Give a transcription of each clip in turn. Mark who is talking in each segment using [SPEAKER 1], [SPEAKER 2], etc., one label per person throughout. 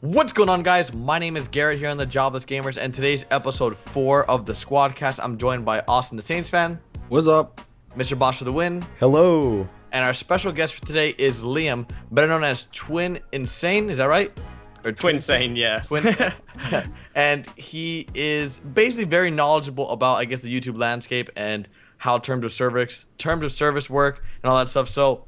[SPEAKER 1] What's going on, guys? My name is Garrett here on the Jobless Gamers, and today's episode 4 of the Squadcast. I'm joined by Austin, the Saints fan,
[SPEAKER 2] What's up?
[SPEAKER 1] Mr. Boss for the win,
[SPEAKER 2] Hello.
[SPEAKER 1] and our special guest for today is Liam, better known as TwiinSane. Is that right? Or
[SPEAKER 3] TwiinSane, yeah.
[SPEAKER 1] TwiinSane. And he is basically very knowledgeable about, I guess, the YouTube landscape and how terms of service work and all that stuff. So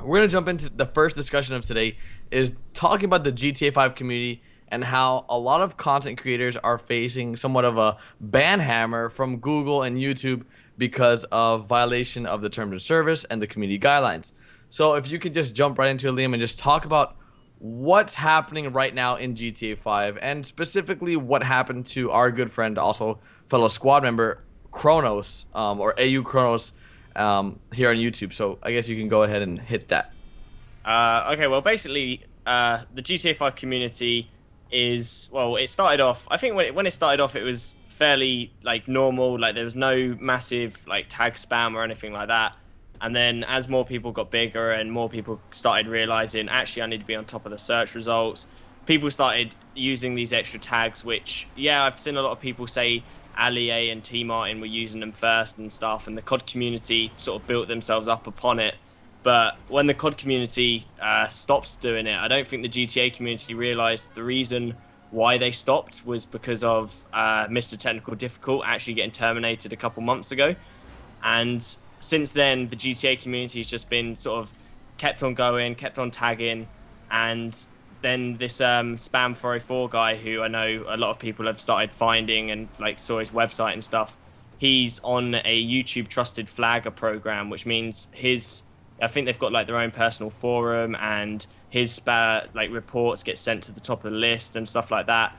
[SPEAKER 1] we're gonna jump into the first discussion of today, is talking about the GTA 5 community and how a lot of content creators are facing somewhat of a ban hammer from Google and YouTube because of violation of the terms of service and the community guidelines. So if you could just jump right into it, Liam, and just talk about what's happening right now in GTA 5, and specifically what happened to our good friend, also fellow squad member, Kronos, or AU Kronos, here on YouTube. So I guess you can go ahead and hit that.
[SPEAKER 3] Okay, well, basically, the GTA 5 community is, well, it started off, I think when it started off, it was fairly, like, normal. Like, there was no massive, like, tag spam or anything like that. And then as more people got bigger and more people started realizing, actually, I need to be on top of the search results, people started using these extra tags, which, yeah, I've seen a lot of people say Ali A and T Martin were using them first and stuff, and the COD community sort of built themselves up upon it. But when the COD community stopped doing it, I don't think the GTA community realized the reason why they stopped was because of Mr. Technical Difficult actually getting terminated a couple months ago. And since then, the GTA community has just been sort of kept on going, kept on tagging. And then this Spam 404 guy, who I know a lot of people have started finding and like saw his website and stuff, he's on a YouTube Trusted Flagger program, which means I think they've got like their own personal forum, and his like reports get sent to the top of the list and stuff like that.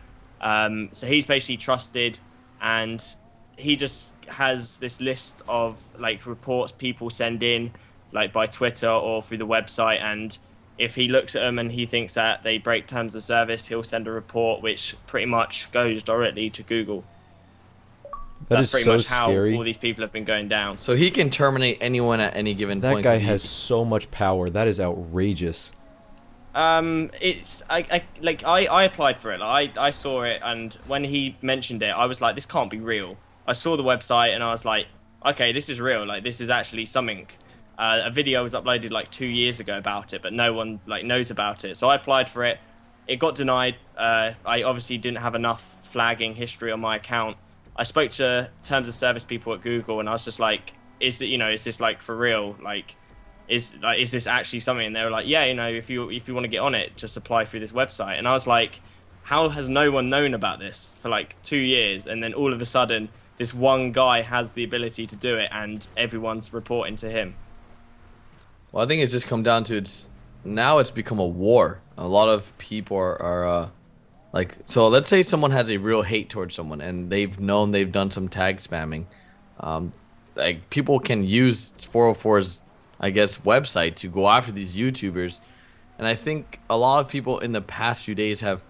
[SPEAKER 3] So he's basically trusted, and he just has this list of like reports people send in, like by Twitter or through the website. And if he looks at them and he thinks that they break terms of service, he'll send a report, which pretty much goes directly to Google. That's pretty much how all these people have been going down.
[SPEAKER 1] So he can terminate anyone at any given point.
[SPEAKER 2] That guy has so much power. That is outrageous.
[SPEAKER 3] It's I applied for it. I saw it, and when he mentioned it, I was like, this can't be real. I saw the website and I was like, okay, this is real. Like, this is actually something. A video was uploaded like 2 years ago about it, but no one like knows about it. So I applied for it. It got denied. I obviously didn't have enough flagging history on my account. I spoke to terms of service people at Google, and I was just like, is this like for real? Like, is this actually something? And they were like, yeah, if you want to get on it, just apply through this website. And I was like, how has no one known about this for like 2 years? And then all of a sudden, this one guy has the ability to do it, and everyone's reporting to him.
[SPEAKER 1] Well, I think it's just come down to now it's become a war. A lot of people are like, so let's say someone has a real hate towards someone and they've done some tag spamming. Like, people can use 404's, I guess, website to go after these YouTubers. And I think a lot of people in the past few days have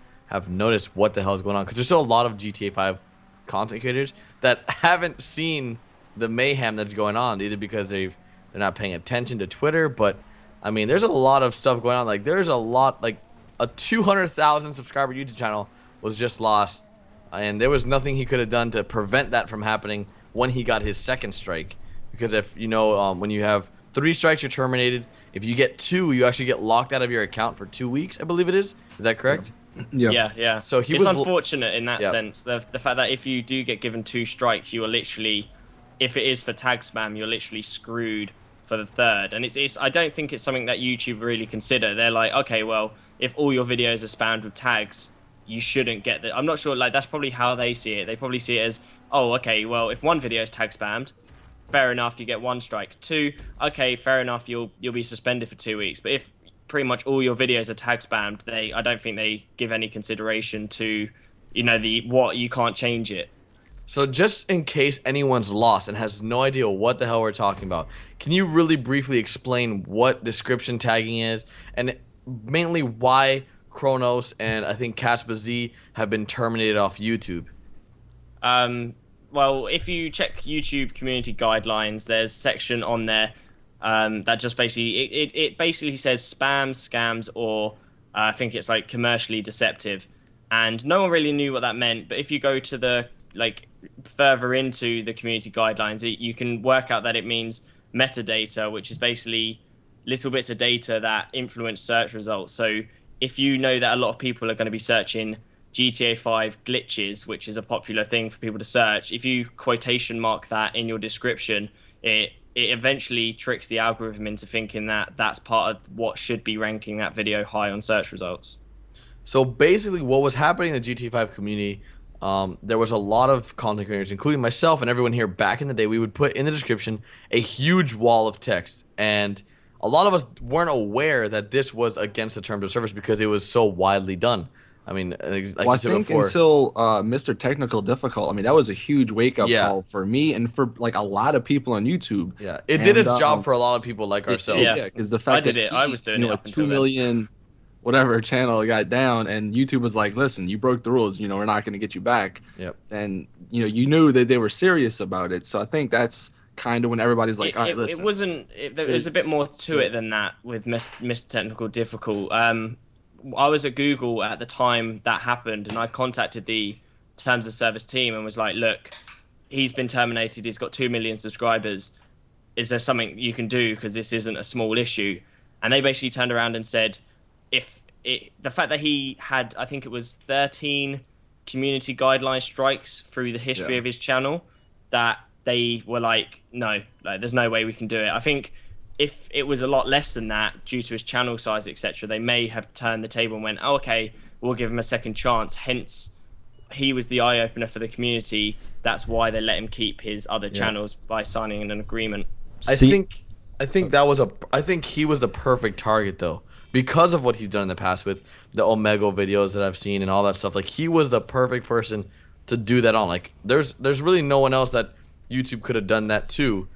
[SPEAKER 1] noticed what the hell is going on, because there's still a lot of GTA 5 content creators that haven't seen the mayhem that's going on, either because they're not paying attention to Twitter. But I mean, there's a lot of stuff going on. Like, there's a lot, like a 200,000 subscriber YouTube channel was just lost, and there was nothing he could have done to prevent that from happening when he got his second strike. Because if when you have 3 strikes, you're terminated. If you get 2, you actually get locked out of your account for 2 weeks, I believe it is. Is that correct?
[SPEAKER 3] Yeah.
[SPEAKER 1] So
[SPEAKER 3] it's unfortunate in that sense. The fact that if you do get given 2 strikes, you are literally, if it is for tag spam, you're literally screwed for the third. And it's I don't think it's something that YouTube really consider. They're like, okay, well, if all your videos are spammed with tags, you shouldn't get that. I'm not sure, like, that's probably how they see it. They probably see it as, oh, okay, well, if 1 video is tag spammed, fair enough, you get 1 strike. 2, okay, fair enough, you'll be suspended for 2 weeks. But if pretty much all your videos are tag spammed, I don't think they give any consideration to, what you can't change it.
[SPEAKER 1] So just in case anyone's lost and has no idea what the hell we're talking about, can you really briefly explain what description tagging is, and mainly why Kronos and I think Casper Z have been terminated off YouTube?
[SPEAKER 3] Well, if you check YouTube community guidelines, there's a section on there that just basically it basically says spam, scams, or I think it's like commercially deceptive, and no one really knew what that meant. But if you go to the like further into the community guidelines, you can work out that it means metadata, which is basically little bits of data that influence search results. So if you know that a lot of people are going to be searching GTA 5 glitches, which is a popular thing for people to search, if you quotation mark that in your description, it eventually tricks the algorithm into thinking that that's part of what should be ranking that video high on search results.
[SPEAKER 1] So basically, what was happening in the GTA 5 community, there was a lot of content creators, including myself and everyone here back in the day. We would put in the description a huge wall of text, and a lot of us weren't aware that this was against the terms of service because it was so widely done. I mean, like
[SPEAKER 4] Well, I
[SPEAKER 1] you said
[SPEAKER 4] think
[SPEAKER 1] before,
[SPEAKER 4] until Mr. Technical Difficult, I mean, that was a huge wake up
[SPEAKER 1] Yeah.
[SPEAKER 4] call for me and for like a lot of people on YouTube.
[SPEAKER 1] yeah, it did
[SPEAKER 4] And,
[SPEAKER 1] its job for a lot of people like ourselves.
[SPEAKER 3] Yeah.
[SPEAKER 4] because the
[SPEAKER 3] I
[SPEAKER 4] fact
[SPEAKER 3] did
[SPEAKER 4] that
[SPEAKER 3] it. I was doing
[SPEAKER 4] you know,
[SPEAKER 3] it
[SPEAKER 4] like
[SPEAKER 3] up until
[SPEAKER 4] 2
[SPEAKER 3] then.
[SPEAKER 4] million whatever channel got down, and YouTube was like, "Listen, you broke the rules. You know, we're not going to get you back."
[SPEAKER 1] Yep.
[SPEAKER 4] And you knew that they were serious about it. So I think that's kind of when everybody's like, "All right,
[SPEAKER 3] It
[SPEAKER 4] listen."
[SPEAKER 3] wasn't. There was a bit more to it than that with Mr. Technical Difficult. I was at Google at the time that happened, and I contacted the terms of service team and was like, "Look, he's been terminated. He's got 2 million subscribers. Is there something you can do? Because this isn't a small issue." And they basically turned around and said, the fact that he had, I think it was 13 community guideline strikes through the history of his channel, that they were like, no, like there's no way we can do it. I think if it was a lot less than that due to his channel size, etc., they may have turned the table and went, oh, okay, we'll give him a second chance. Hence, he was the eye opener for the community. That's why they let him keep his other channels by signing an agreement.
[SPEAKER 1] I think I think he was the perfect target though, because of what he's done in the past with the Omega videos that I've seen and all that stuff. Like he was the perfect person to do that on. Like there's really no one else that YouTube could have done that to.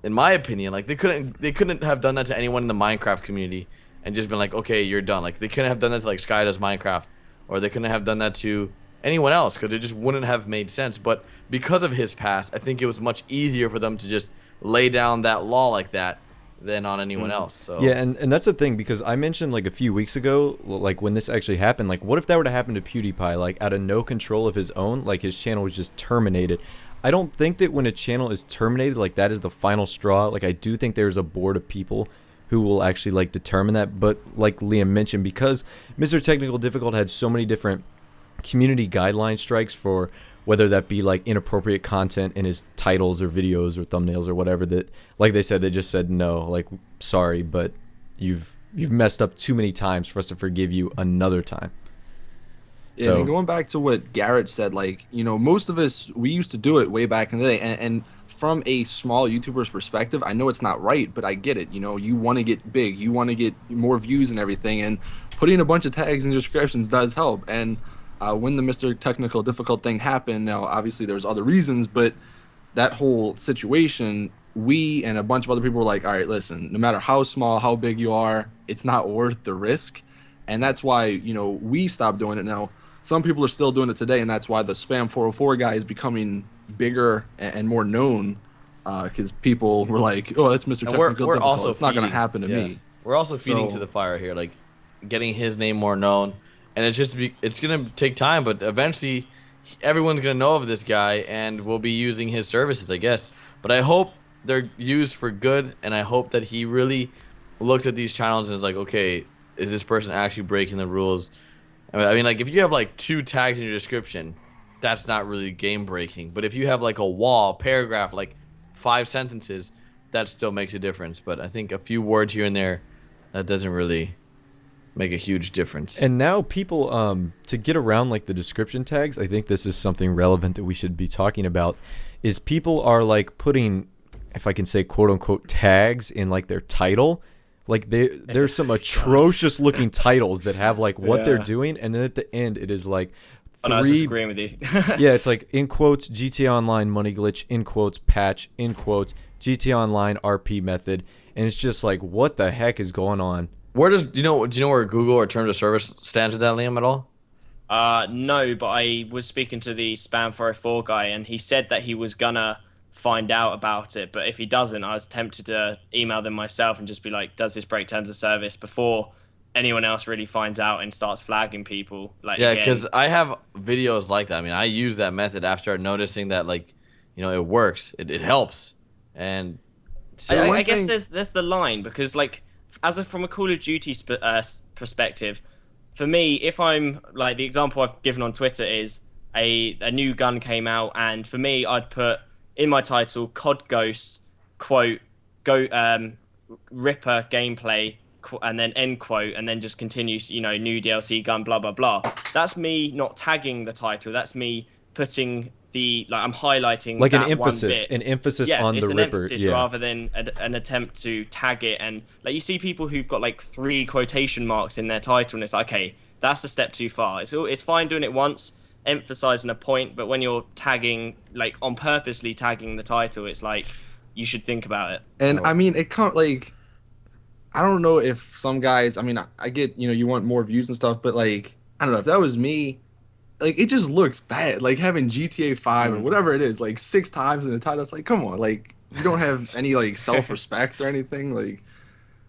[SPEAKER 1] In my opinion, like they couldn't have done that to anyone in the Minecraft community and just been like, okay, you're done. Like they couldn't have done that to like Sky Does Minecraft, or they couldn't have done that to anyone else because it just wouldn't have made sense. But because of his past, I think it was much easier for them to just lay down that law like that than on anyone else. So
[SPEAKER 2] Yeah, and that's the thing, because I mentioned like a few weeks ago, like when this actually happened, like what if that were to happen to PewDiePie, like out of no control of his own, like his channel was just terminated. I don't think that when a channel is terminated, like that is the final straw. Like I do think there's a board of people who will actually like determine that. But like Liam mentioned, because Mr. Technical Difficult had so many different community guideline strikes for whether that be like inappropriate content in his titles or videos or thumbnails or whatever, that like they said, they just said no, like sorry, but you've messed up too many times for us to forgive you another time.
[SPEAKER 4] Yeah, and going back to what Garrett said, like, most of us, we used to do it way back in the day. And from a small YouTuber's perspective, I know it's not right, but I get it. You want to get big, you want to get more views and everything. And putting a bunch of tags and descriptions does help. And when the Mr. Technical Difficult thing happened, now, obviously, there's other reasons, but that whole situation, we and a bunch of other people were like, all right, listen, no matter how small, how big you are, it's not worth the risk. And that's why, we stopped doing it now. Some people are still doing it today, and that's why the Spam 404 guy is becoming bigger and more known, because people were like, "Oh, that's Mr. Technical Difficult.
[SPEAKER 1] Also
[SPEAKER 4] it's not going to happen to me."
[SPEAKER 1] We're also feeding to the fire here, like getting his name more known, and it's gonna take time, but eventually everyone's gonna know of this guy and will be using his services, I guess. But I hope they're used for good, and I hope that he really looks at these channels and is like, okay, is this person actually breaking the rules? I mean, like, if you have, like, 2 tags in your description, that's not really game-breaking. But if you have, like, a wall, paragraph, like, 5 sentences, that still makes a difference. But I think a few words here and there, that doesn't really make a huge difference.
[SPEAKER 2] And now people, to get around, like, the description tags, I think this is something relevant that we should be talking about, is people are, like, putting, if I can say, quote-unquote, tags in, like, their title. Like there's some atrocious looking titles that have like what they're doing, and then at the end it is like 3.
[SPEAKER 3] I was disagreeing with you.
[SPEAKER 2] Yeah, it's like in quotes GTA Online money glitch, in quotes patch, in quotes GTA Online RP method, and it's just like, what the heck is going on?
[SPEAKER 1] Where do you know where Google or terms of service stands with that, Liam, at all?
[SPEAKER 3] No, but I was speaking to the Spam 404 guy, and he said that he was gonna find out about it, but if he doesn't, I was tempted to email them myself and just be like, does this break terms of service, before anyone else really finds out and starts flagging people. Like,
[SPEAKER 1] Yeah,
[SPEAKER 3] again,
[SPEAKER 1] because I have videos like that. I mean, I use that method after noticing that, like, it works. It helps. And
[SPEAKER 4] Yeah,
[SPEAKER 3] I
[SPEAKER 4] one
[SPEAKER 3] guess
[SPEAKER 4] thing.
[SPEAKER 3] there's the line because like from a Call of Duty perspective, for me, if I'm like the example I've given on Twitter is a new gun came out, and for me, I'd put in my title COD Ghosts quote go Ripper gameplay and then end quote and then just continues new DLC gun blah blah blah. That's me not tagging the title. That's me putting I'm highlighting
[SPEAKER 2] Like
[SPEAKER 3] that one bit.
[SPEAKER 2] an emphasis
[SPEAKER 3] Yeah,
[SPEAKER 2] on
[SPEAKER 3] it's
[SPEAKER 2] the
[SPEAKER 3] an
[SPEAKER 2] Ripper.
[SPEAKER 3] emphasis
[SPEAKER 2] Yeah.
[SPEAKER 3] rather than an attempt to tag it. And like you see people who've got like 3 quotation marks in their title, and it's like, okay, that's a step too far. It's fine doing it once, emphasizing a point, but when you're tagging, like on purposely tagging the title, it's like you should think about it.
[SPEAKER 4] And
[SPEAKER 2] Oh.
[SPEAKER 4] I mean, it can't like. I don't know if some guys. I mean, I get you want more views and stuff, but like I don't know if that was me. Like it just looks bad. Like having GTA 5 or whatever it is, like 6 times in the title. It's like, come on, like you don't have any like self-respect or anything. Like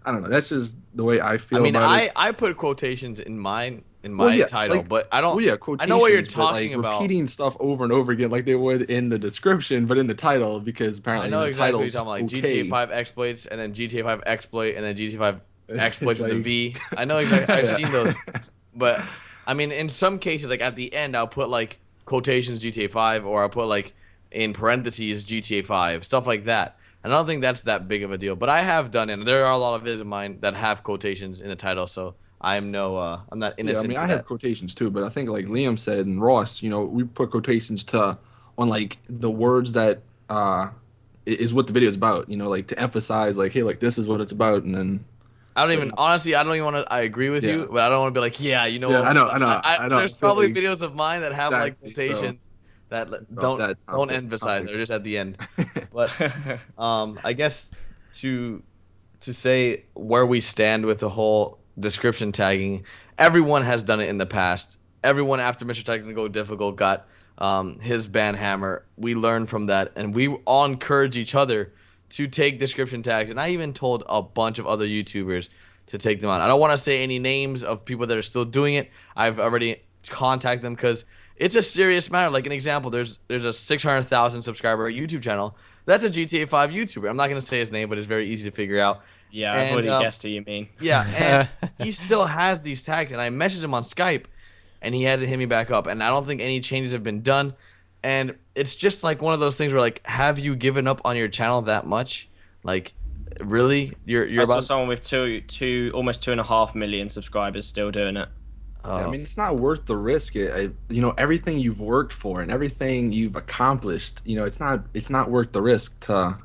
[SPEAKER 4] I don't know. That's just the way I
[SPEAKER 1] I
[SPEAKER 4] feel
[SPEAKER 1] mean,
[SPEAKER 4] about it.
[SPEAKER 1] I put quotations in
[SPEAKER 4] Well,
[SPEAKER 1] my
[SPEAKER 4] yeah,
[SPEAKER 1] title,
[SPEAKER 4] like,
[SPEAKER 1] but I don't.
[SPEAKER 4] well, yeah,
[SPEAKER 1] I know what you're
[SPEAKER 4] quotations, but
[SPEAKER 1] talking
[SPEAKER 4] like
[SPEAKER 1] about.
[SPEAKER 4] repeating stuff over and over again, like they would in the description, but in the title because
[SPEAKER 1] I
[SPEAKER 4] apparently
[SPEAKER 1] know
[SPEAKER 4] the
[SPEAKER 1] exactly what you're
[SPEAKER 4] title's
[SPEAKER 1] talking about, like
[SPEAKER 4] okay.
[SPEAKER 1] GTA 5 exploits, and then GTA 5 exploit, and then GTA 5 exploits
[SPEAKER 4] It's
[SPEAKER 1] with the
[SPEAKER 4] like-
[SPEAKER 1] V. I know exactly. I've
[SPEAKER 4] Yeah.
[SPEAKER 1] seen those, but I mean, in some cases, like at the end, I'll put like quotations GTA 5, or I'll put like in parentheses GTA 5, stuff like that. And I don't think that's that big of a deal, but I have done it. And there are a lot of videos of mine that have quotations in the title, so I'm I'm not
[SPEAKER 4] Yeah, I
[SPEAKER 1] innocent
[SPEAKER 4] mean,
[SPEAKER 1] to
[SPEAKER 4] I
[SPEAKER 1] that.
[SPEAKER 4] have quotations too, but I think like Liam said and Ross, we put quotations on like the words that is what the video is about, like to emphasize like, hey, like this is what it's about, and then
[SPEAKER 1] I don't even honestly. I don't even want to. I agree with
[SPEAKER 4] Yeah.
[SPEAKER 1] you, but I don't want to be like, yeah, you know
[SPEAKER 4] Yeah,
[SPEAKER 1] what?
[SPEAKER 4] I know.
[SPEAKER 1] There's
[SPEAKER 4] I feel
[SPEAKER 1] probably
[SPEAKER 4] like-
[SPEAKER 1] videos of mine that have like
[SPEAKER 4] Exactly, so-
[SPEAKER 1] quotations that
[SPEAKER 4] Drop that
[SPEAKER 1] don't
[SPEAKER 4] topic-
[SPEAKER 1] emphasize.
[SPEAKER 4] topic.
[SPEAKER 1] They're just at the end. But I guess to say where we stand with the whole description tagging, everyone has done it in the past. Everyone after Mr. Technical Difficult got his ban hammer. We learned from that, and we all encourage each other to take description tags. And I even told a bunch of other YouTubers to take them on. I don't want to say any names of people that are still doing it. I've already contacted them because it's a serious matter. Like an example, there's a 600,000 subscriber YouTube channel. That's a GTA 5 YouTuber. I'm not going to say his name, but it's very easy to figure out.
[SPEAKER 3] Yeah, I've already guessed who you mean.
[SPEAKER 1] Yeah, and he still has these tags, and I messaged him on Skype, and he hasn't hit me back up. And I don't think any changes have been done. And it's just like one of those things where, like, have you given up on your channel that much? Like, really? You're
[SPEAKER 3] I saw
[SPEAKER 1] about
[SPEAKER 3] someone with almost 2.5 million subscribers still doing it.
[SPEAKER 4] Yeah, I mean, it's not worth the risk. Everything you've worked for and everything you've accomplished, it's not worth the risk to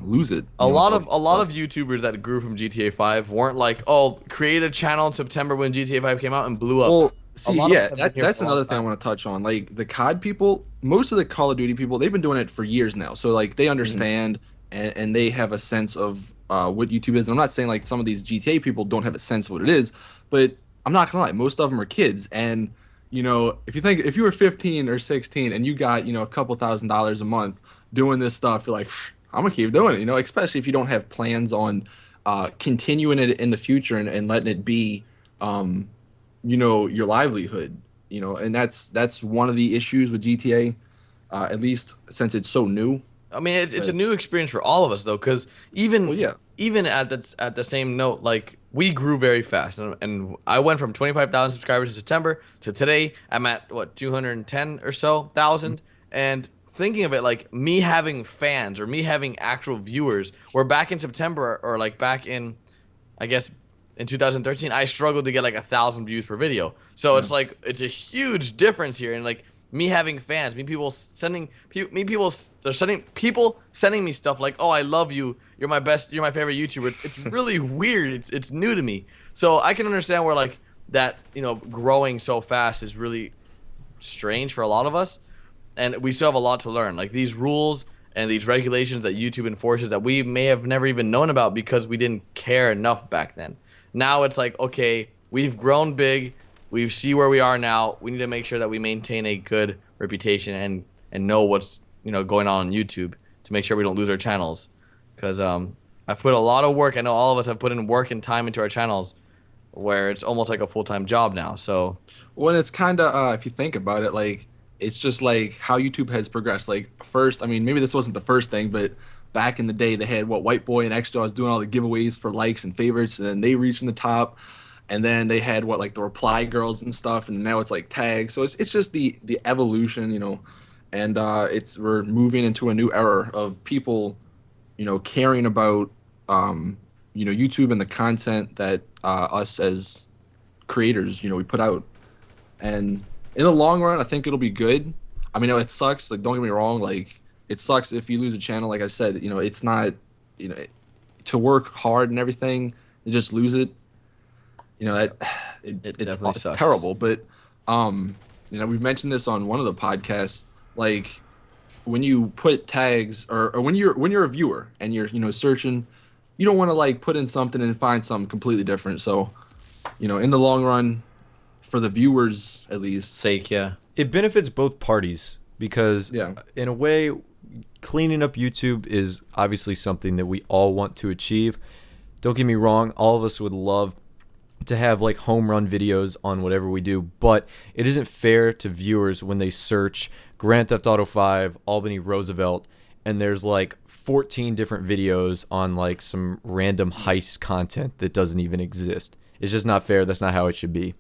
[SPEAKER 4] lose it.
[SPEAKER 1] a lot of YouTubers that grew from GTA 5 weren't like, oh, create a channel in September when GTA 5 came out and blew up.
[SPEAKER 4] Well,
[SPEAKER 1] A
[SPEAKER 4] see,
[SPEAKER 1] lot of
[SPEAKER 4] yeah,
[SPEAKER 1] us have been here
[SPEAKER 4] that's
[SPEAKER 1] for a long
[SPEAKER 4] another thing I
[SPEAKER 1] time.
[SPEAKER 4] want to touch on. Like the COD people, most of the Call of Duty people, they've been doing it for years now. So like they understand and they have a sense of what YouTube is. And I'm not saying like some of these GTA people don't have a sense of what it is, but I'm not gonna lie, most of them are kids. And if you were 15 or 16 and you got a couple $1,000s a month doing this stuff, you're like, I'm gonna keep doing it. Especially if you don't have plans on continuing it in the future and letting it be your livelihood, and that's one of the issues with GTA, at least since it's so new.
[SPEAKER 1] I mean, it's a new experience for all of us though, because even
[SPEAKER 4] Well, yeah.
[SPEAKER 1] even at the same note, like we grew very fast, and I went from 25,000 subscribers in September to today. I'm at what 210 or so thousand, and thinking of it like me having fans or me having actual viewers, where back in September or like back in, I guess, in 2013, I struggled to get like 1,000 views per video. So it's like it's a huge difference here, and like me having fans, people sending me stuff like, "Oh, I love you. You're my favorite YouTuber." It's really weird. It's new to me. So I can understand where like that, growing so fast is really strange for a lot of us, and we still have a lot to learn. Like these rules and these regulations that YouTube enforces that we may have never even known about because we didn't care enough back then. Now it's like, okay, we've grown big. We see where we are now. We need to make sure that we maintain a good reputation and know what's going on YouTube to make sure we don't lose our channels. Because I've put a lot of work. I know all of us have put in work and time into our channels where it's almost like a full-time job now. So
[SPEAKER 4] Well, it's kind of if you think about it, like it's just like how YouTube has progressed. Like first, I mean, maybe this wasn't the first thing, but back in the day, they had what White Boy and Extra was doing all the giveaways for likes and favorites, and then they reached in the top. And then they had what like the reply girls and stuff, and now it's like tags. So it's just the evolution, you know, and it's we're moving into a new era of people, you know, caring about you know, YouTube and the content that us as creators, you know, we put out. And in the long run, I think it'll be good. I mean, it sucks. Like, don't get me wrong. Like, it sucks if you lose a channel. Like I said, you know, it's not, you know, to work hard and everything and just lose it. You know, it's
[SPEAKER 1] sucks.
[SPEAKER 4] terrible. But, you know, we've mentioned this on one of the podcasts. Like, when you put tags or when you're a viewer and you're, you know, searching, you don't want to like put in something and find something completely different. So, you know, in the long run, for the viewers at least,
[SPEAKER 1] sake, yeah.
[SPEAKER 2] It benefits both parties because,
[SPEAKER 4] Yeah.
[SPEAKER 2] in a way, cleaning up YouTube is obviously something that we all want to achieve. Don't get me wrong, all of us would love to have like home run videos on whatever we do, but it isn't fair to viewers when they search Grand Theft Auto 5 Albany Roosevelt and there's like 14 different videos on like some random heist content that doesn't even exist. It's just not fair. That's not how it should be.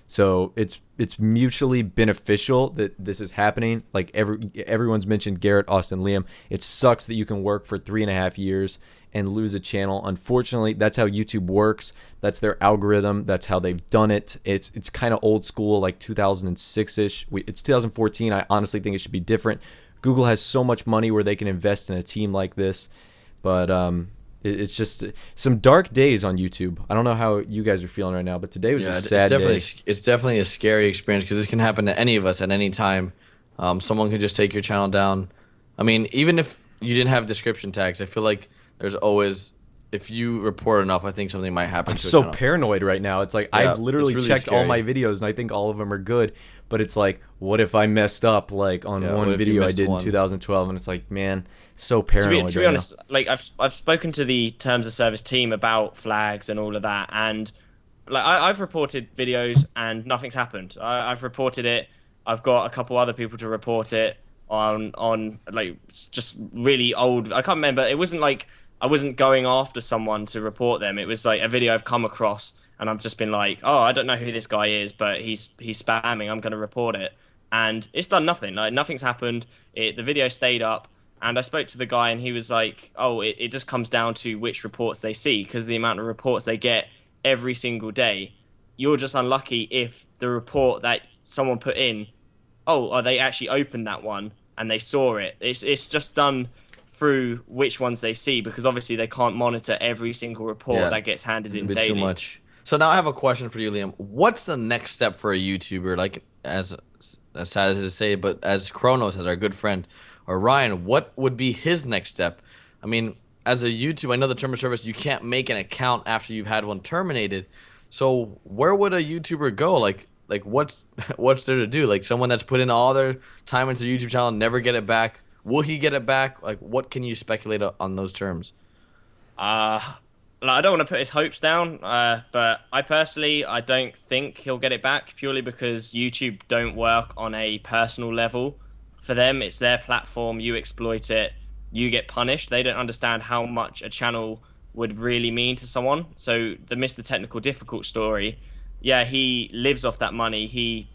[SPEAKER 2] So it's mutually beneficial that this is happening. Like everyone's mentioned Garrett, Austin, Liam. It sucks that you can work for 3.5 years and lose a channel. Unfortunately, that's how YouTube works. That's their algorithm. That's how they've done it. It's kind of old school, like 2006-ish. It's 2014. I honestly think it should be different. Google has so much money where they can invest in a team like this, but it's just some dark days on YouTube. I don't know how you guys are feeling right now, but today was a sad day.
[SPEAKER 1] It's definitely a scary experience because this can happen to any of us at any time. Someone can just take your channel down. I mean, even if you didn't have description tags, I feel like there's always, if you report enough, I think something might happen.
[SPEAKER 2] I'm so paranoid right now. It's like I've literally really checked all my videos and I think all of them are good. But it's like, what if I messed up like on one video I did in 2012? And it's like, man, so paranoid.
[SPEAKER 3] To be honest, like I've spoken to the terms of service team about flags and all of that, and like I've reported videos and nothing's happened. I've reported it. I've got a couple other people to report it on like just really old. I can't remember. It wasn't like I wasn't going after someone to report them. It was like a video I've come across. And I've just been like, oh, I don't know who this guy is, but he's spamming. I'm going to report it. And it's done nothing. Like, nothing's happened. The video stayed up. And I spoke to the guy, and he was like, oh, it just comes down to which reports they see, because the amount of reports they get every single day. You're just unlucky if the report that someone put in, they actually opened that one, and they saw it. It's just done through which ones they see, because obviously they can't monitor every single report that gets handed in daily.
[SPEAKER 1] Too much. So now I have a question for you, Liam. What's the next step for a YouTuber? Like, as sad as it is to say, but as Kronos, as our good friend, or Ryan, what would be his next step? I mean, as a YouTuber, I know the term of service, you can't make an account after you've had one terminated. So where would a YouTuber go? Like what's there to do? Like someone that's put in all their time into the YouTube channel and never get it back. Will he get it back? Like, what can you speculate on those terms?
[SPEAKER 3] I don't want to put his hopes down, but I don't think he'll get it back purely because YouTube don't work on a personal level. For them, it's their platform. You exploit it, you get punished. They don't understand how much a channel would really mean to someone. So the Mr. Technical Difficult story, yeah, he lives off that money. He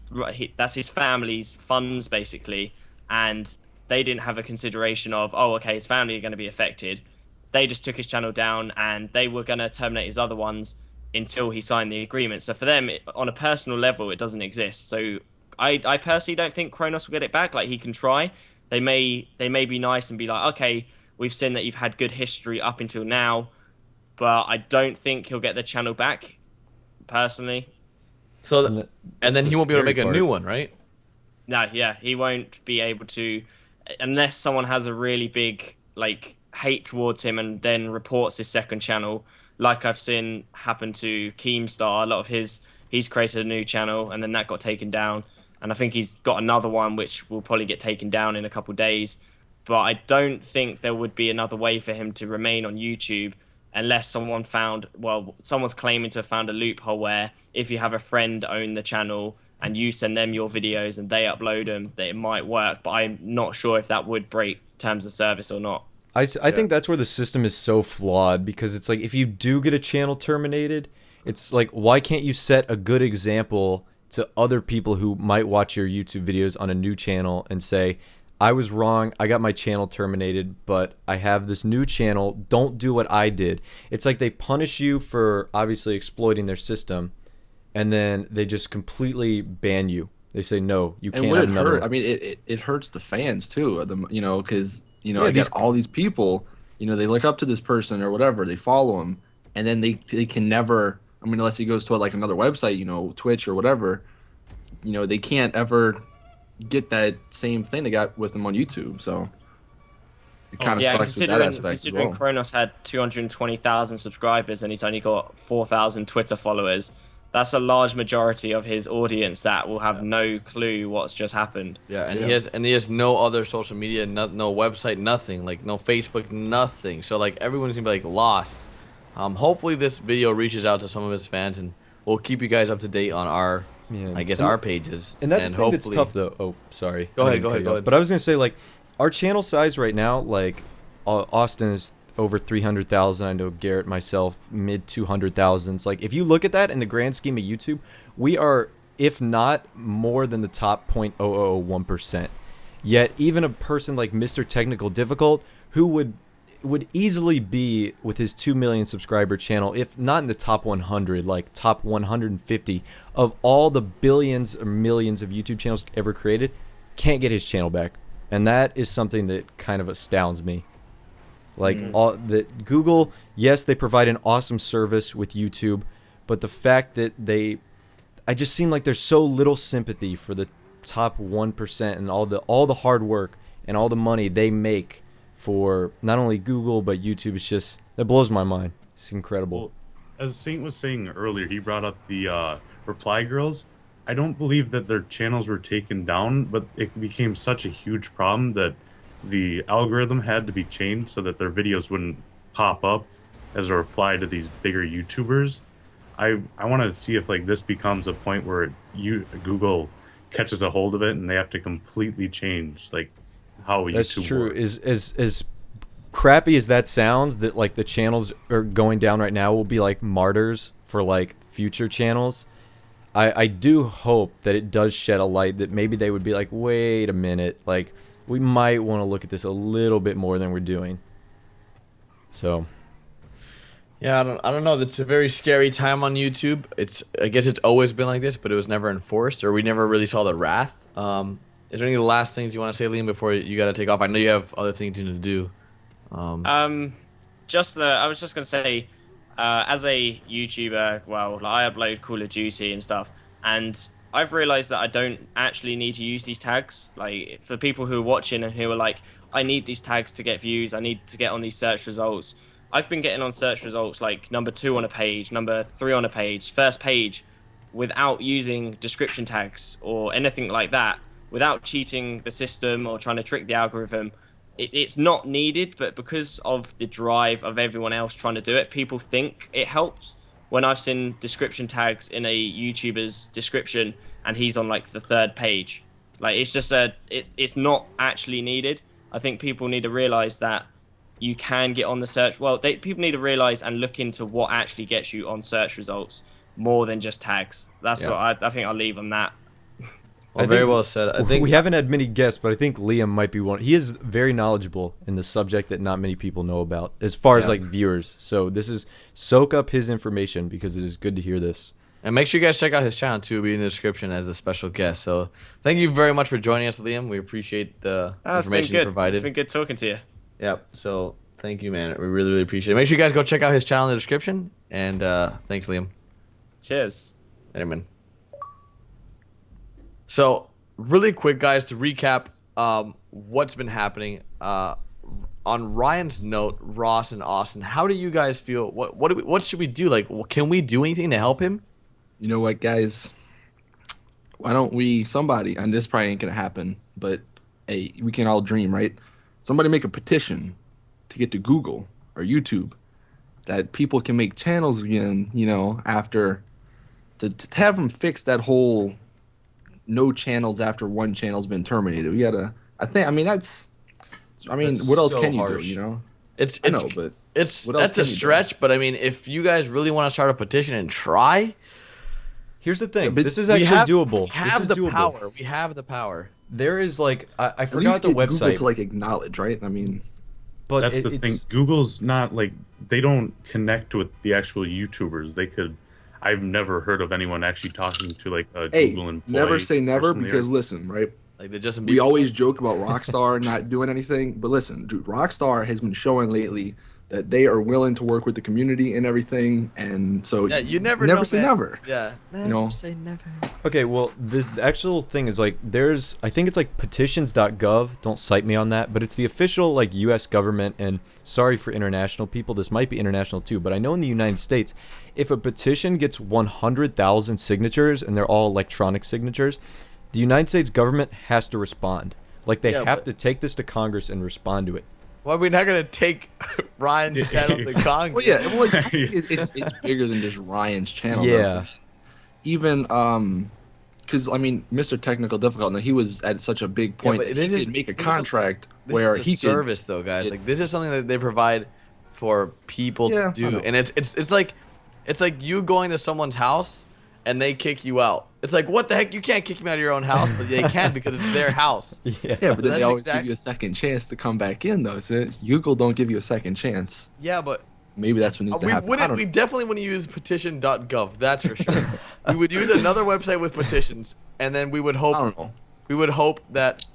[SPEAKER 3] that's his family's funds basically, and they didn't have a consideration of, his family are going to be affected. They just took his channel down, and they were going to terminate his other ones until he signed the agreement. So for them, on a personal level, it doesn't exist. So I personally don't think Kronos will get it back. Like, he can try. They may be nice and be like, okay, we've seen that you've had good history up until now, but I don't think he'll get the channel back, personally.
[SPEAKER 1] So, and then he won't be able to make a new one, right?
[SPEAKER 3] No, yeah, he won't be able to, unless someone has a really big, like, hate towards him and then reports his second channel, like I've seen happen to Keemstar. A lot of he's created a new channel and then that got taken down, and I think he's got another one which will probably get taken down in a couple of days. But I don't think there would be another way for him to remain on YouTube unless someone's claiming to have found a loophole where if you have a friend own the channel and you send them your videos and they upload them, that it might work. But I'm not sure if that would break terms of service or not.
[SPEAKER 2] I think that's where the system is so flawed, because it's like if you do get a channel terminated, it's like, why can't you set a good example to other people who might watch your YouTube videos on a new channel and say, I was wrong, I got my channel terminated, but I have this new channel, don't do what I did. It's like they punish you for obviously exploiting their system, and then they just completely ban you. They say, no, you can't have another one.
[SPEAKER 4] I mean, it hurts the fans too, because,
[SPEAKER 2] Yeah,
[SPEAKER 4] I got all these people, they look up to this person or whatever, they follow him, and then they can never, I mean, unless he goes to like another website, Twitch or whatever, they can't ever get that same thing they got with them on YouTube. So it kind of sucks with that aspect
[SPEAKER 3] considering
[SPEAKER 4] as well.
[SPEAKER 3] Kronos had 220,000 subscribers and he's only got 4,000 Twitter followers. That's a large majority of his audience that will have no clue what's just happened.
[SPEAKER 1] Yeah, and he has no other social media, no website, nothing, like no Facebook, nothing. So like everyone's gonna be like lost. Hopefully this video reaches out to some of his fans, and we'll keep you guys up to date on our, our pages.
[SPEAKER 2] And that's the thing that's tough though. Oh, sorry.
[SPEAKER 1] Go ahead.
[SPEAKER 2] But I was gonna say, like, our channel size right now, like, Austin is over 300,000. I know Garrett, myself, mid 200,000s. Like, if you look at that in the grand scheme of YouTube, we are, if not more than the top 0.0001%. Yet even a person like Mr. Technical Difficult, who would easily be with his 2 million subscriber channel, if not in the top 100, like top 150 of all the billions or millions of YouTube channels ever created, can't get his channel back. And that is something that kind of astounds me. Like, that Google, yes, they provide an awesome service with YouTube, but the fact that I just seem like there's so little sympathy for the top 1% and all the hard work and all the money they make for not only Google but YouTube. It's just, that blows my mind. It's incredible.
[SPEAKER 5] Well, as Saint was saying earlier, he brought up the reply girls. I don't believe that their channels were taken down, but it became such a huge problem that the algorithm had to be changed so that their videos wouldn't pop up as a reply to these bigger YouTubers. I want to see if like this becomes a point where Google catches a hold of it and they have to completely change like how
[SPEAKER 2] That's
[SPEAKER 5] YouTube
[SPEAKER 2] true.
[SPEAKER 5] works.
[SPEAKER 2] As crappy as that sounds, that like the channels are going down right now will be like martyrs for like future channels. I do hope that it does shed a light that maybe they would be like, wait a minute, like, we might want to look at this a little bit more than we're doing. So,
[SPEAKER 1] yeah, I don't know. It's a very scary time on YouTube. I guess it's always been like this, but it was never enforced, or we never really saw the wrath. Is there any last things you want to say, Liam, before you got to take off? I know you have other things to do.
[SPEAKER 3] I was just gonna say, as a YouTuber, well, like, I upload Call of Duty and stuff, and I've realized that I don't actually need to use these tags. Like, for people who are watching and who are like, I need these tags to get views, I need to get on these search results. I've been getting on search results like number 2 on a page, number 3 on a page, first page, without using description tags or anything like that, without cheating the system or trying to trick the algorithm. It's not needed, but because of the drive of everyone else trying to do it, people think it helps. When I've seen description tags in a YouTuber's description and he's on like the 3rd page, like, it's just it's not actually needed. I think people need to realize that you can get on the search. Well, people need to realize and look into what actually gets you on search results more than just tags. That's what I think I'll leave on that.
[SPEAKER 1] Well, very well said. I think
[SPEAKER 2] we haven't had many guests, but I think Liam might be one. He is very knowledgeable in the subject that not many people know about, as far as like viewers. So this is, soak up his information, because it is good to hear this.
[SPEAKER 1] And make sure you guys check out his channel too. It'll be in the description as a special guest. So thank you very much for joining us, Liam. We appreciate the information you provided.
[SPEAKER 3] It's been good talking to you.
[SPEAKER 1] Yep. So thank you, man. We really, really appreciate it. Make sure you guys go check out his channel in the description. And thanks, Liam.
[SPEAKER 3] Cheers.
[SPEAKER 1] Later, man. So really quick, guys, to recap what's been happening. On Ryan's note, Ross and Austin, how do you guys feel? What should we do? Like, can we do anything to help him?
[SPEAKER 4] You know what, guys? Why don't somebody, and this probably ain't gonna happen, but hey, we can all dream, right? Somebody make a petition to get to Google or YouTube that people can make channels again, you know, after to have them fix that whole no channels after one channel's been terminated. We gotta. I mean,
[SPEAKER 2] That's
[SPEAKER 4] what else
[SPEAKER 2] so
[SPEAKER 4] can you
[SPEAKER 2] harsh.
[SPEAKER 4] do? You know,
[SPEAKER 1] It's
[SPEAKER 4] I
[SPEAKER 1] it's
[SPEAKER 4] know, but
[SPEAKER 1] it's
[SPEAKER 4] what else
[SPEAKER 1] that's a
[SPEAKER 4] can you do?
[SPEAKER 1] stretch, but I mean, if you guys really want to start a petition and try,
[SPEAKER 2] Here's the thing.
[SPEAKER 4] but
[SPEAKER 2] This is
[SPEAKER 1] we
[SPEAKER 2] actually
[SPEAKER 1] have,
[SPEAKER 2] doable.
[SPEAKER 1] We have
[SPEAKER 2] this
[SPEAKER 1] the
[SPEAKER 2] is doable.
[SPEAKER 1] power. We have the power.
[SPEAKER 2] There is like I
[SPEAKER 4] At
[SPEAKER 2] forgot
[SPEAKER 4] least
[SPEAKER 2] the
[SPEAKER 4] get Google
[SPEAKER 2] website,
[SPEAKER 4] to like acknowledge, right? I mean,
[SPEAKER 2] but
[SPEAKER 5] That's the thing.
[SPEAKER 2] it's
[SPEAKER 5] Google's not like they don't connect with the actual YouTubers. They could. I've never heard of anyone actually talking to like a
[SPEAKER 4] hey,
[SPEAKER 5] Google employee.
[SPEAKER 4] never say never
[SPEAKER 5] person there.
[SPEAKER 4] because listen, right?
[SPEAKER 1] Like the Justin Bieber
[SPEAKER 4] We always
[SPEAKER 1] song.
[SPEAKER 4] joke about Rockstar not doing anything, but listen, dude, Rockstar has been showing lately that they are willing to work with the community and everything, and so
[SPEAKER 1] Yeah, you never know,
[SPEAKER 4] say
[SPEAKER 1] man.
[SPEAKER 4] never.
[SPEAKER 1] Yeah, never
[SPEAKER 4] know?
[SPEAKER 1] say never.
[SPEAKER 2] okay. Well, the actual thing is like there's I think it's like petitions.gov. Don't cite me on that, but it's the official like U.S. government. And sorry for international people, this might be international too, but I know in the United States, if a petition gets 100,000 signatures and they're all electronic signatures, the United States government has to respond. Like they
[SPEAKER 1] Yeah,
[SPEAKER 2] have
[SPEAKER 1] but-
[SPEAKER 2] to take this to Congress and respond to it.
[SPEAKER 1] Well, we're not gonna take Ryan's channel to Congress.
[SPEAKER 4] Well, yeah, well, it's bigger than just Ryan's channel.
[SPEAKER 2] Yeah.
[SPEAKER 4] Though. Even because I mean, Mr. Technical Difficult, he was at such a big point
[SPEAKER 1] but
[SPEAKER 4] that
[SPEAKER 1] this
[SPEAKER 4] he
[SPEAKER 1] is-
[SPEAKER 4] could make a
[SPEAKER 1] this is-
[SPEAKER 4] contract
[SPEAKER 1] This
[SPEAKER 4] where
[SPEAKER 1] is a
[SPEAKER 4] he could.
[SPEAKER 1] service, though, guys.
[SPEAKER 4] it-
[SPEAKER 1] Like this is something that they provide for people
[SPEAKER 4] Yeah, I
[SPEAKER 1] to do,
[SPEAKER 4] know.
[SPEAKER 1] and it's like you going to someone's house and they kick you out. It's like, what the heck? You can't kick me out of your own house, but they can because it's their house.
[SPEAKER 2] Yeah.
[SPEAKER 4] Yeah, but then
[SPEAKER 1] That's
[SPEAKER 4] they always
[SPEAKER 1] exact-
[SPEAKER 4] give you a second chance to come back in, though. So Google don't give you a second chance.
[SPEAKER 1] Yeah, but
[SPEAKER 4] Maybe that's what needs to happen. I don't
[SPEAKER 1] we
[SPEAKER 4] know.
[SPEAKER 1] definitely wouldn't use petition.gov. That's for sure. We would use another website with petitions, and then we would
[SPEAKER 4] I
[SPEAKER 1] hope
[SPEAKER 4] don't know.
[SPEAKER 1] that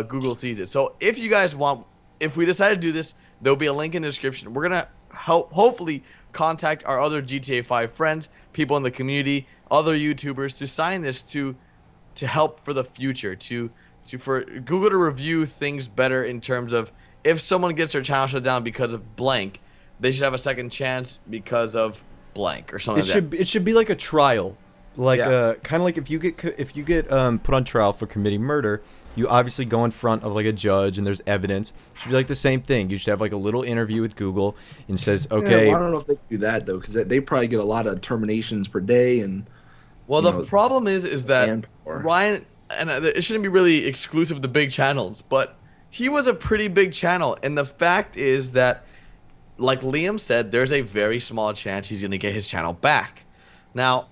[SPEAKER 1] Google sees it. So if you guys want, if we decide to do this, there'll be a link in the description. We're gonna hopefully contact our other GTA 5 friends, people in the community, other YouTubers to sign this to help for the future, for Google to review things better in terms of if someone gets their channel shut down because of blank, they should have a second chance because of blank or something like that.
[SPEAKER 2] It should be like a trial, like
[SPEAKER 1] Yeah.
[SPEAKER 2] kind of like if you get put on trial for committing murder, you obviously go in front of like a judge and there's evidence. It should be like the same thing. You should have like a little interview with Google and says, okay,
[SPEAKER 4] Yeah, well, I don't know if they can do that though, because they probably get a lot of terminations per day, and
[SPEAKER 1] Well,
[SPEAKER 4] you
[SPEAKER 1] the
[SPEAKER 4] know,
[SPEAKER 1] problem is that
[SPEAKER 4] manpower.
[SPEAKER 1] Ryan, and it shouldn't be really exclusive to big channels, but he was a pretty big channel, and the fact is that, like Liam said, there's a very small chance he's gonna get his channel back. Now,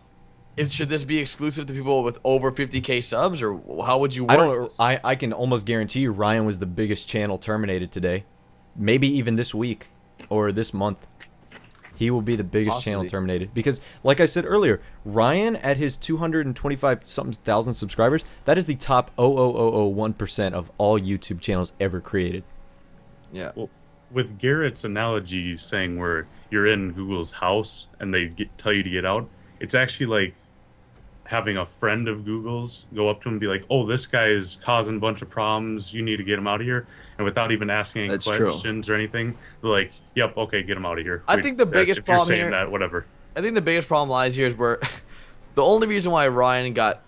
[SPEAKER 1] should this be exclusive to people with over 50K subs, or how would you work
[SPEAKER 2] I don't.
[SPEAKER 1] this?
[SPEAKER 2] I can almost guarantee you Ryan was the biggest channel terminated today, maybe even this week or this month. He will be the biggest channel
[SPEAKER 1] Possibly.
[SPEAKER 2] terminated because, like I said earlier, Ryan at his 225 something thousand subscribers, that is the top 0.0001% of all YouTube channels ever created.
[SPEAKER 1] Yeah.
[SPEAKER 5] Well, with Garrett's analogy saying where you're in Google's house and they tell you to get out, it's actually like having a friend of Google's go up to him and be like, "Oh, this guy is causing a bunch of problems. You need to get him out of here." And without even asking any
[SPEAKER 4] That's true.
[SPEAKER 5] questions or anything, they're like, "Yep, okay, get him out of here."
[SPEAKER 1] I think the biggest
[SPEAKER 5] if you're
[SPEAKER 1] problem
[SPEAKER 5] saying
[SPEAKER 1] here-
[SPEAKER 5] that, whatever.
[SPEAKER 1] I think the biggest problem lies here is where the only reason why Ryan got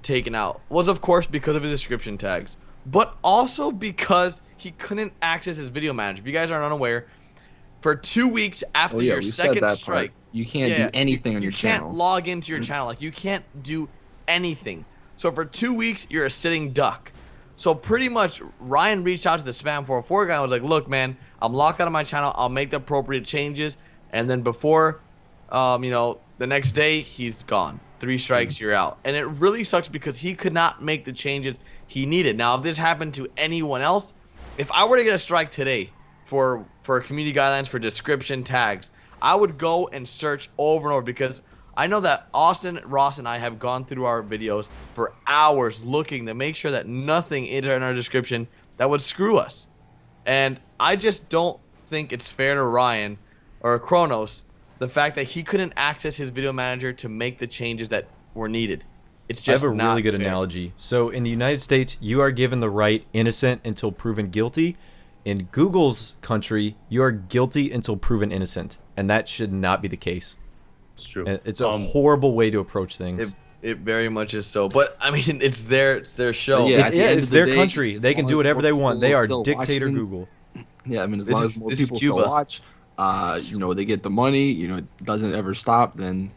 [SPEAKER 1] taken out was, of course, because of his description tags, but also because he couldn't access his video manager. If you guys aren't unaware, for 2 weeks after
[SPEAKER 4] Oh, yeah,
[SPEAKER 1] your
[SPEAKER 4] we said
[SPEAKER 1] second
[SPEAKER 4] that part.
[SPEAKER 1] strike,
[SPEAKER 4] You can't do anything on your
[SPEAKER 1] you can't
[SPEAKER 4] channel.
[SPEAKER 1] log into your channel. Like, you can't do anything. So for 2 weeks, you're a sitting duck. So pretty much, Ryan reached out to the Spam 404 guy and was like, "Look, man, I'm locked out of my channel. I'll make the appropriate changes." And then before, the next day, he's gone. 3 strikes, you're out. And it really sucks because he could not make the changes he needed. Now, if this happened to anyone else, if I were to get a strike today for community guidelines for description tags, I would go and search over and over because I know that Austin, Ross, and I have gone through our videos for hours looking to make sure that nothing is in our description that would screw us. And I just don't think it's fair to Ryan or Kronos the fact that he couldn't access his video manager to make the changes that were needed. It's just
[SPEAKER 2] I have a
[SPEAKER 1] not
[SPEAKER 2] really good
[SPEAKER 1] fair.
[SPEAKER 2] analogy. So in the United States, you are given the right innocent until proven guilty. In Google's country, you are guilty until proven innocent, and that should not be the case.
[SPEAKER 5] It's true.
[SPEAKER 2] And it's a horrible way to approach things.
[SPEAKER 1] It very much is so. But I mean, it's their show.
[SPEAKER 4] Yeah, at the end
[SPEAKER 2] It's
[SPEAKER 4] of the
[SPEAKER 2] their
[SPEAKER 4] day,
[SPEAKER 2] country.
[SPEAKER 4] as
[SPEAKER 2] They can
[SPEAKER 4] long
[SPEAKER 2] do
[SPEAKER 4] as
[SPEAKER 2] whatever
[SPEAKER 4] more
[SPEAKER 2] they want. They
[SPEAKER 4] people
[SPEAKER 2] are
[SPEAKER 4] still
[SPEAKER 2] dictator
[SPEAKER 4] watching-
[SPEAKER 2] Google.
[SPEAKER 4] Yeah, I mean, as
[SPEAKER 1] This
[SPEAKER 4] long
[SPEAKER 1] is-
[SPEAKER 4] as more
[SPEAKER 1] this is
[SPEAKER 4] people
[SPEAKER 1] Cuba.
[SPEAKER 4] still watch, you know, they get the money, you know, it doesn't ever stop, then,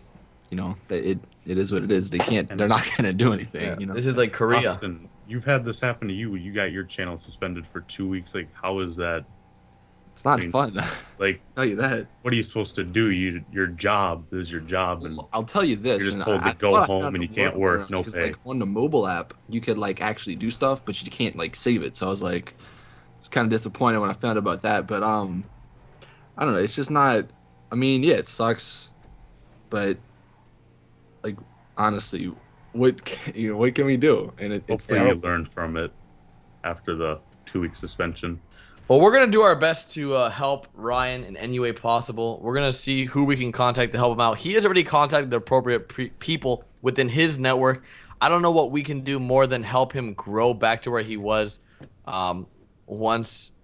[SPEAKER 4] you know, it is what it is. They're not gonna do anything.
[SPEAKER 1] Yeah.
[SPEAKER 4] You know,
[SPEAKER 1] This is like Korea.
[SPEAKER 5] Austin, you've had this happen to you. You got your channel suspended for 2 weeks. Like, how is that?
[SPEAKER 4] it's not fun.
[SPEAKER 5] Like,
[SPEAKER 4] I'll tell you that.
[SPEAKER 5] what are you supposed to do? Your job is your job, and
[SPEAKER 4] I'll tell you this.
[SPEAKER 5] you're just
[SPEAKER 4] and
[SPEAKER 5] told to
[SPEAKER 4] I
[SPEAKER 5] go
[SPEAKER 4] thought I
[SPEAKER 5] home
[SPEAKER 4] found
[SPEAKER 5] and
[SPEAKER 4] a
[SPEAKER 5] you can't
[SPEAKER 4] workaround
[SPEAKER 5] work, no
[SPEAKER 4] because,
[SPEAKER 5] pay.
[SPEAKER 4] like, on the mobile app, you could like actually do stuff, but you can't like save it. So I was like, it's kind of disappointed when I found out about that. But I don't know. It's just not. I mean, yeah, it sucks, but like honestly, what can we do? And it's
[SPEAKER 5] hopefully you
[SPEAKER 4] terrible.
[SPEAKER 5] learned from it after the 2-week suspension.
[SPEAKER 1] Well, we're going to do our best to help Ryan in any way possible. We're going to see who we can contact to help him out. He has already contacted the appropriate people within his network. I don't know what we can do more than help him grow back to where he was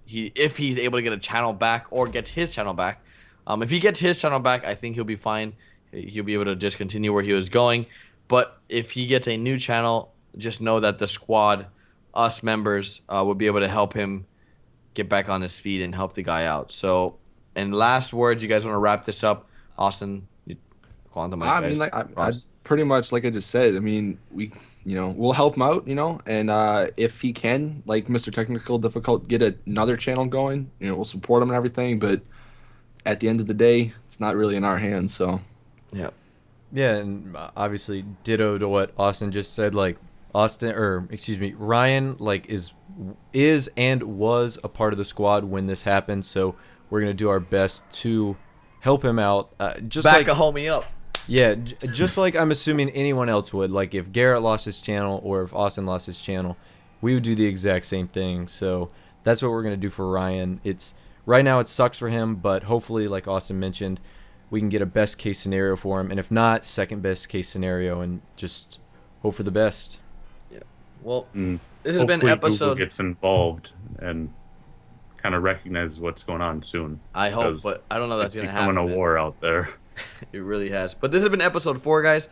[SPEAKER 1] if he's able to get a channel back or gets his channel back. If he gets his channel back, I think he'll be fine. He'll be able to just continue where he was going. But if he gets a new channel, just know that the squad, us members, will be able to help him get back on his feet and help the guy out. So, and last words, you guys want to wrap this up? Austin, you call on the mic,
[SPEAKER 4] I
[SPEAKER 1] guys.
[SPEAKER 4] mean, like, I pretty much, like I just said, I mean, we'll help him out, and if he can, like Mr. Technical Difficult, get another channel going, we'll support him and everything, but at the end of the day, it's not really in our hands, so.
[SPEAKER 1] Yeah.
[SPEAKER 2] Yeah, and obviously ditto to what Austin just said, like, Ryan, like, is and was a part of the squad when this happened, so we're going to do our best to help him out. Just
[SPEAKER 1] Back
[SPEAKER 2] like
[SPEAKER 1] a homie up.
[SPEAKER 2] Yeah, just like I'm assuming anyone else would. Like if Garrett lost his channel or if Austin lost his channel, we would do the exact same thing. So that's what we're going to do for Ryan. Right now it sucks for him, but hopefully, like Austin mentioned, we can get a best case scenario for him. And if not, second best case scenario, and just hope for the best.
[SPEAKER 1] Yeah. Well, this has been
[SPEAKER 5] Hopefully
[SPEAKER 1] episode.
[SPEAKER 5] Google gets involved and kind of recognizes what's going on soon.
[SPEAKER 1] I hope,
[SPEAKER 5] 'Cause
[SPEAKER 1] but I don't know that's
[SPEAKER 5] it's
[SPEAKER 1] going to happen.
[SPEAKER 5] becoming a
[SPEAKER 1] man.
[SPEAKER 5] war out there.
[SPEAKER 1] It really has. But this has been episode 4, guys.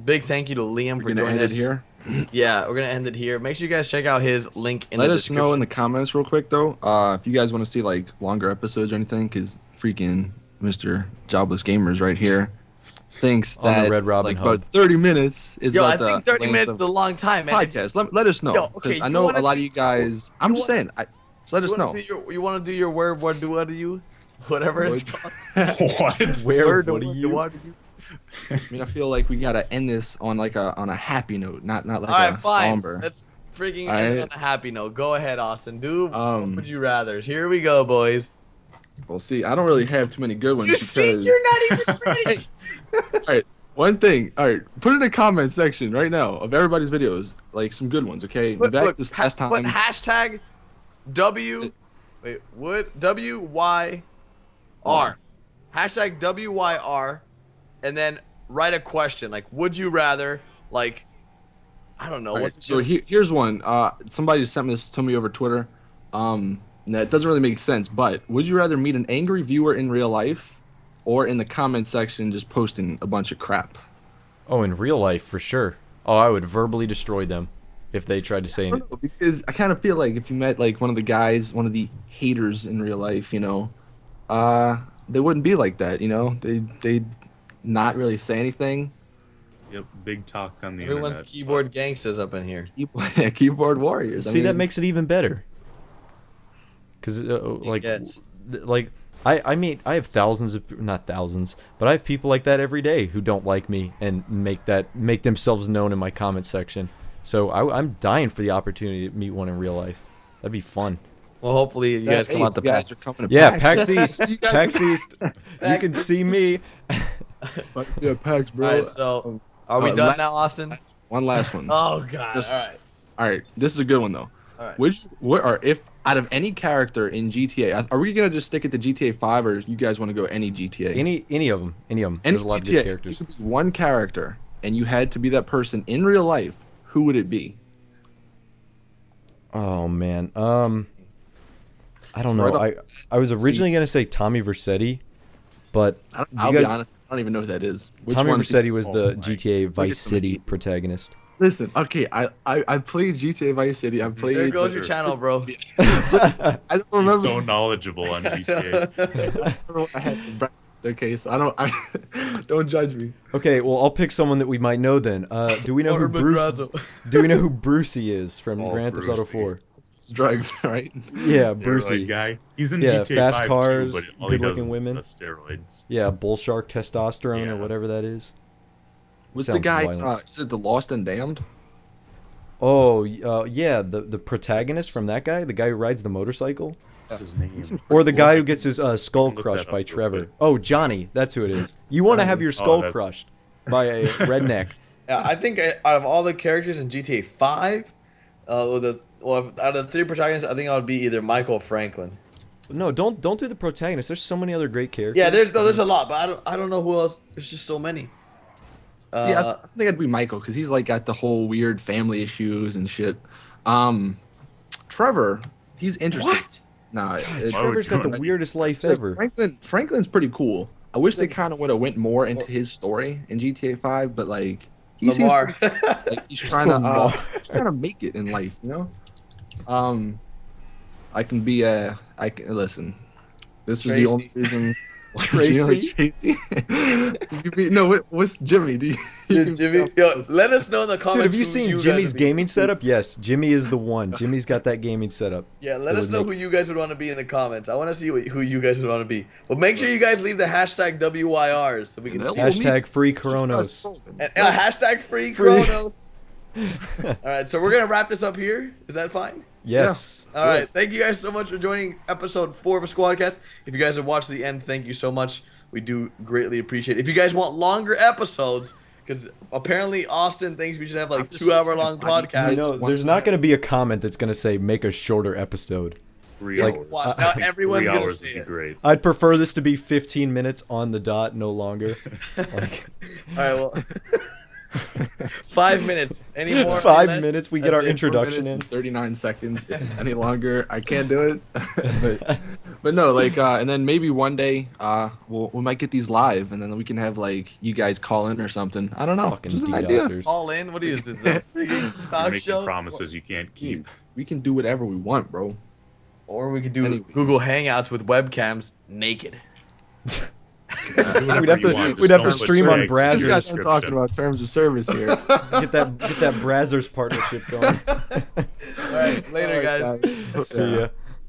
[SPEAKER 1] Big thank you to Liam for joining us.
[SPEAKER 4] Here.
[SPEAKER 1] Yeah, we're gonna end it here. Make sure you guys check out his link in
[SPEAKER 4] Let
[SPEAKER 1] the
[SPEAKER 4] us
[SPEAKER 1] description.
[SPEAKER 4] know in the comments real quick though, if you guys want to see like longer episodes or anything, because freaking Mr. Jobless Gamers right here thinks
[SPEAKER 2] On the
[SPEAKER 4] that
[SPEAKER 2] Red Robin
[SPEAKER 4] like
[SPEAKER 2] Hub.
[SPEAKER 4] about 30 minutes is
[SPEAKER 1] Yo, I
[SPEAKER 4] about
[SPEAKER 1] think
[SPEAKER 4] the
[SPEAKER 1] 30
[SPEAKER 4] length
[SPEAKER 1] minutes
[SPEAKER 4] of
[SPEAKER 1] is a long time, man.
[SPEAKER 4] podcast. Let us know.
[SPEAKER 1] Yo,
[SPEAKER 4] 'cause
[SPEAKER 1] okay,
[SPEAKER 4] I
[SPEAKER 1] you
[SPEAKER 4] know
[SPEAKER 1] wanna
[SPEAKER 4] a lot of
[SPEAKER 1] do-
[SPEAKER 4] you guys. I'm just saying. So let us know.
[SPEAKER 1] You want to do your word? What do you? Whatever it's called.
[SPEAKER 5] What?
[SPEAKER 2] Where?
[SPEAKER 1] Word,
[SPEAKER 2] What do you?
[SPEAKER 1] what do you?
[SPEAKER 4] I mean, I feel like we gotta end this on like on a happy note, not like
[SPEAKER 1] All right,
[SPEAKER 4] a
[SPEAKER 1] fine.
[SPEAKER 4] somber.
[SPEAKER 1] Let's freaking
[SPEAKER 4] All
[SPEAKER 1] end it
[SPEAKER 4] right.
[SPEAKER 1] on a happy note. Go ahead, Austin. Do what
[SPEAKER 4] Um,
[SPEAKER 1] would you rather? Here we go, boys.
[SPEAKER 4] We'll see. I don't really have too many good ones
[SPEAKER 1] You
[SPEAKER 4] because.
[SPEAKER 1] see, you're not even ready.
[SPEAKER 4] All right, one thing. All right, put in the comment section right now of everybody's videos, like some good ones. Okay,
[SPEAKER 1] Look,
[SPEAKER 4] back
[SPEAKER 1] look,
[SPEAKER 4] this past time.
[SPEAKER 1] Put hashtag WYR. Hashtag WYR, and then write a question like, would you rather? Like, I don't know.
[SPEAKER 4] All right,
[SPEAKER 1] What's
[SPEAKER 4] so here's one. Somebody sent this to me over Twitter. That doesn't really make sense, but would you rather meet an angry viewer in real life, or in the comment section just posting a bunch of crap?
[SPEAKER 2] Oh, in real life, for sure. Oh, I would verbally destroy them if they tried to say
[SPEAKER 4] I don't
[SPEAKER 2] anything.
[SPEAKER 4] know, because I kind of feel like if you met like one of the guys, one of the haters in real life, they wouldn't be like that. They'd not really say anything.
[SPEAKER 5] Yep, big talk on the
[SPEAKER 1] everyone's
[SPEAKER 5] internet.
[SPEAKER 1] keyboard gangsters up in here?
[SPEAKER 4] Keyboard warriors.
[SPEAKER 2] See, that makes it even better. Because, I mean, I have thousands of, not thousands, but I have people like that every day who don't like me and make themselves known in my comment section. So I'm dying for the opportunity to meet one in real life. That'd be fun.
[SPEAKER 1] Well, hopefully you guys come out the
[SPEAKER 4] guys
[SPEAKER 1] packs.
[SPEAKER 4] are coming to
[SPEAKER 2] Yeah,
[SPEAKER 4] PAX.
[SPEAKER 2] PAX East. PAX East. You can see me.
[SPEAKER 4] Yeah, PAX, bro.
[SPEAKER 1] All right, so are we done now, Austin?
[SPEAKER 4] One last one.
[SPEAKER 1] Oh God!
[SPEAKER 4] Just-
[SPEAKER 1] All right.
[SPEAKER 4] All right, this is a good one though.
[SPEAKER 1] All right.
[SPEAKER 4] If out of any character in GTA, are we gonna just stick it to GTA 5, or you guys want to go any GTA?
[SPEAKER 2] Any of them.
[SPEAKER 4] Any
[SPEAKER 2] There's a lot of
[SPEAKER 4] GTA,
[SPEAKER 2] good characters.
[SPEAKER 4] you could be one character, and you had to be that person in real life. Who would it be?
[SPEAKER 2] Oh man. I don't
[SPEAKER 4] Right
[SPEAKER 2] know.
[SPEAKER 4] up-
[SPEAKER 2] I was originally gonna say Tommy Vercetti, but
[SPEAKER 4] I'll
[SPEAKER 2] you
[SPEAKER 4] be
[SPEAKER 2] guys,
[SPEAKER 4] honest, I don't even know who that is. Which
[SPEAKER 2] Tommy
[SPEAKER 4] one-
[SPEAKER 2] Vercetti was
[SPEAKER 5] Oh
[SPEAKER 2] the
[SPEAKER 5] my-
[SPEAKER 2] GTA
[SPEAKER 4] look
[SPEAKER 2] Vice
[SPEAKER 4] at some
[SPEAKER 2] City
[SPEAKER 4] G-
[SPEAKER 2] protagonist.
[SPEAKER 4] Listen, okay, I played GTA Vice City. I played.
[SPEAKER 1] There goes your channel, bro.
[SPEAKER 4] I don't remember.
[SPEAKER 5] He's so knowledgeable on GTA.
[SPEAKER 4] I don't remember what I had for breakfast. Okay, so don't judge me.
[SPEAKER 2] Okay, well, I'll pick someone that we might know then. Do we know who Do we know who Brucey is from Grand Theft Auto 4?
[SPEAKER 4] It's drugs, right?
[SPEAKER 2] Yeah,
[SPEAKER 5] Steroid
[SPEAKER 2] Brucey.
[SPEAKER 5] guy. He's in
[SPEAKER 2] Yeah,
[SPEAKER 5] GTA
[SPEAKER 2] fast
[SPEAKER 5] 5
[SPEAKER 2] cars,
[SPEAKER 5] too, but all he does
[SPEAKER 2] good-looking
[SPEAKER 5] is
[SPEAKER 2] women.
[SPEAKER 5] the steroids.
[SPEAKER 2] Yeah, bull shark testosterone or
[SPEAKER 5] Yeah.
[SPEAKER 2] whatever that is.
[SPEAKER 4] Was the
[SPEAKER 2] Sounds
[SPEAKER 4] guy?
[SPEAKER 2] violent.
[SPEAKER 4] Is it the Lost and Damned?
[SPEAKER 2] Oh, yeah, the protagonist from that guy, the guy who rides the motorcycle,
[SPEAKER 5] What's his name?
[SPEAKER 2] or the guy who gets his skull
[SPEAKER 5] Look that
[SPEAKER 2] crushed
[SPEAKER 5] up
[SPEAKER 2] by
[SPEAKER 5] real
[SPEAKER 2] Trevor.
[SPEAKER 5] quick.
[SPEAKER 2] Oh, Johnny, that's who it is. You want to have your skull
[SPEAKER 5] that-
[SPEAKER 2] crushed by a redneck.
[SPEAKER 1] Yeah, I think out of all the characters in GTA 5, out of the 3 protagonists, I think I would be either Michael or Franklin.
[SPEAKER 2] No, don't do the protagonist. There's so many other great characters.
[SPEAKER 1] Yeah, there's a lot, but I don't know who else. There's just so many.
[SPEAKER 4] Yeah, I think I'd be Michael because he's like got the whole weird family issues and shit. Trevor, he's interesting.
[SPEAKER 1] What?
[SPEAKER 4] Nah,
[SPEAKER 2] Trevor's got the weirdest life ever.
[SPEAKER 4] Franklin's pretty cool. I wish they kind of would have went more into his story in GTA 5, but like he seems
[SPEAKER 1] Lamar.
[SPEAKER 4] like he's trying to make it in life, you know. I can be listen. This is the only reason.
[SPEAKER 2] Tracy?
[SPEAKER 4] What's Jimmy?
[SPEAKER 1] Jimmy, yo, let us know in the comments.
[SPEAKER 2] Dude, have you
[SPEAKER 1] who
[SPEAKER 2] seen
[SPEAKER 1] guys
[SPEAKER 2] Jimmy's
[SPEAKER 1] would be.
[SPEAKER 2] gaming setup? Yes, Jimmy is the one. Jimmy's got that gaming setup.
[SPEAKER 1] Yeah, let us know who you guys would want to be in the comments. I want to see who you guys would want to be. But make sure you guys leave the hashtag WYRs so we can see.
[SPEAKER 2] Hashtag free Coronos.
[SPEAKER 1] And, hashtag free Chronos. All right, so we're gonna wrap this up here. Is that fine?
[SPEAKER 2] Yes.
[SPEAKER 1] All right, thank you guys so much for joining episode 4 of Squadcast. If you guys have watched the end, thank you so much. We do greatly appreciate it. If you guys want longer episodes, because apparently Austin thinks we should have like 2-hour-long podcasts.
[SPEAKER 2] No, there's not going to be a comment that's going to say make a shorter episode.
[SPEAKER 5] 3 hours.
[SPEAKER 1] Watch, now everyone's
[SPEAKER 5] 3
[SPEAKER 1] gonna
[SPEAKER 5] hours
[SPEAKER 1] say
[SPEAKER 5] would be
[SPEAKER 1] it.
[SPEAKER 5] great.
[SPEAKER 2] I'd prefer this to be 15 minutes on the dot, no longer. Like,
[SPEAKER 1] All right, well, 5 minutes. Any more?
[SPEAKER 2] 5
[SPEAKER 1] less?
[SPEAKER 2] minutes, we get
[SPEAKER 1] That's
[SPEAKER 2] our
[SPEAKER 1] it.
[SPEAKER 2] introduction in.
[SPEAKER 4] 39 seconds. Any longer, I can't do it. but no, like, and then maybe one day, we might get these live, and then we can have like you guys call in or something. I don't know.
[SPEAKER 2] Fucking
[SPEAKER 4] Just an idea.
[SPEAKER 2] DDoSers.
[SPEAKER 1] All in? What is this? A freaking
[SPEAKER 5] You're
[SPEAKER 1] talk
[SPEAKER 5] making
[SPEAKER 1] show?
[SPEAKER 5] promises you can't keep.
[SPEAKER 4] We can do whatever we want, bro.
[SPEAKER 1] Or we could do
[SPEAKER 4] Anyways.
[SPEAKER 1] Google Hangouts with webcams naked.
[SPEAKER 5] Do whatever
[SPEAKER 2] We'd have
[SPEAKER 5] you
[SPEAKER 2] to-
[SPEAKER 5] want,
[SPEAKER 2] we'd
[SPEAKER 5] just
[SPEAKER 2] have to
[SPEAKER 5] don't put
[SPEAKER 2] stream on
[SPEAKER 5] tags in
[SPEAKER 2] Brazzers.
[SPEAKER 5] your
[SPEAKER 4] You guys are talking
[SPEAKER 5] description.
[SPEAKER 4] about terms of service here.
[SPEAKER 2] Get that Brazzers partnership going.
[SPEAKER 1] All right, later, guys.
[SPEAKER 2] See ya.